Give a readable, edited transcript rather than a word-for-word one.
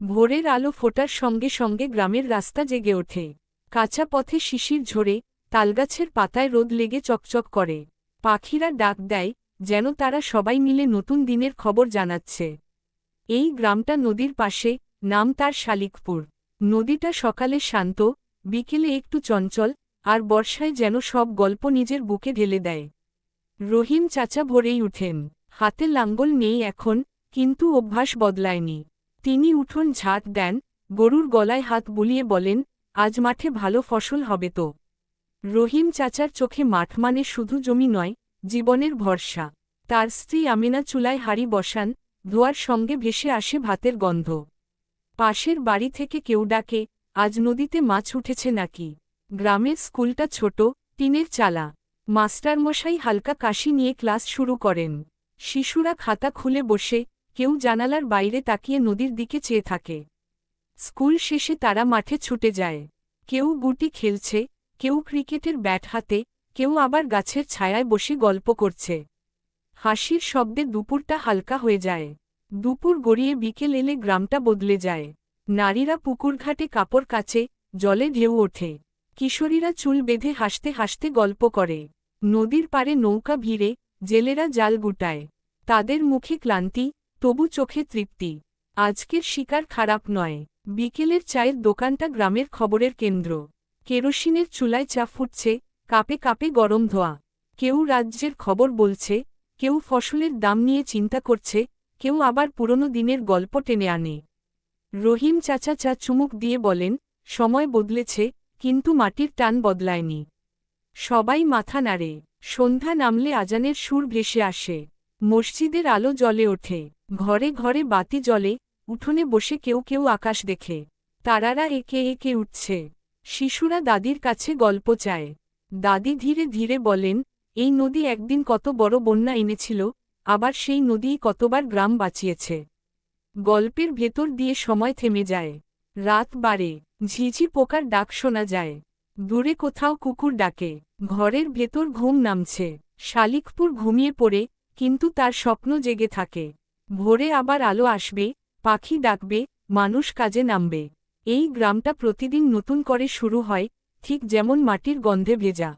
ভোরের আলো ফোটার সঙ্গে সঙ্গে গ্রামের রাস্তা জেগে ওঠে। কাঁচা পথে শিশির ঝরে, তালগাছের পাতায় রোদ লেগে চকচক করে। পাখিরা ডাক দেয়, যেন তারা সবাই মিলে নতুন দিনের খবর জানাচ্ছে। এই গ্রামটা নদীর পাশে, নাম তার শালিকপুর। নদীটা সকালে শান্ত, বিকেলে একটু চঞ্চল, আর বর্ষায় যেন সব গল্প নিজের বুকে ঢেলে দেয়। রহিম চাচা ভোরেই উঠেন। হাতে লাঙ্গল নেই এখন, কিন্তু অভ্যাস বদলায়নি। তিনি উঠোন ঝাঁট দেন, গরুর গলায় হাত বুলিয়ে বলেন, আজ মাঠে ভালো ফসল হবে তো। রহিম চাচার চোখে মাঠ মানে শুধু জমি নয়, জীবনের ভরসা। তার স্ত্রী আমিনা চুলায় হাঁড়ি বসান, ধোয়ার সঙ্গে ভেসে আসে ভাতের গন্ধ। পাশের বাড়ি থেকে কেউ ডাকে, আজ নদীতে মাছ উঠেছে নাকি। গ্রামের স্কুলটা ছোট, টিনের চালা। মাস্টারমশাই হালকা কাশি নিয়ে ক্লাস শুরু করেন। শিশুরা খাতা খুলে বসে, কেউ জানালার বাইরে তাকিয়ে নদীর দিকে চেয়ে থাকে। স্কুল শেষে তারা মাঠে ছুটে যায়। কেউ গুটি খেলছে, কেউ ক্রিকেটের ব্যাট হাতে, কেউ আবার গাছের ছায়ায় বসে গল্প করছে। হাসির শব্দে দুপুরটা হালকা হয়ে যায়। দুপুর গড়িয়ে বিকেল এলে গ্রামটা বদলে যায়। নারীরা পুকুরঘাটে কাপড় কাচে, জলে ঢেউ ওঠে। কিশোরীরা চুল বেঁধে হাসতে হাসতে গল্প করে। নদীর পাড়ে নৌকা ভিড়ে, জেলেরা জাল গুটায়। তাদের মুখে ক্লান্তি, তবু চোখে তৃপ্তি। আজকের শিকার খারাপ নয়। বিকেলের চায়ের দোকানটা গ্রামের খবরের কেন্দ্র। কেরোসিনের চুলায় চা ফুটছে, কাপে কাপে গরম ধোয়া। কেউ রাজ্যের খবর বলছে, কেউ ফসলের দাম নিয়ে চিন্তা করছে, কেউ আবার পুরনো দিনের গল্প টেনে আনে। রহিম চাচা চা চুমুক দিয়ে বলেন, সময় বদলেছে, কিন্তু মাটির টান বদলায়নি। সবাই মাথা নাড়ে। সন্ধ্যা নামলে আজানের সুর ভেসে আসে। মসজিদের আলো জ্বলে ওঠে। ঘরে ঘরে বাতি জ্বলে, উঠোনে বসে কেউ কেউ আকাশ দেখে। তারারা একে একে উঠছে। শিশুরা দাদির কাছে গল্প চায়। দাদি ধীরে ধীরে বলেন, এই নদী একদিন কত বড় বন্যা এনেছিল, আবার সেই নদীই কতবার গ্রাম বাঁচিয়েছে। গল্পের ভেতর দিয়ে সময় থেমে যায়। রাত বাড়ে, ঝিঝি পোকার ডাক শোনা যায়। দূরে কোথাও কুকুর ডাকে। ঘরের ভেতর ঘুম নামছে। শালিকপুর ঘুমিয়ে পড়ে, কিন্তু তার স্বপ্ন জেগে থাকে। ভোরে আবার আলো আসবে, পাখি ডাকবে, মানুষ কাজে নামবে। এই গ্রামটা প্রতিদিন নতুন করে শুরু হয়, ঠিক যেমন মাটির গন্ধে ভেজা।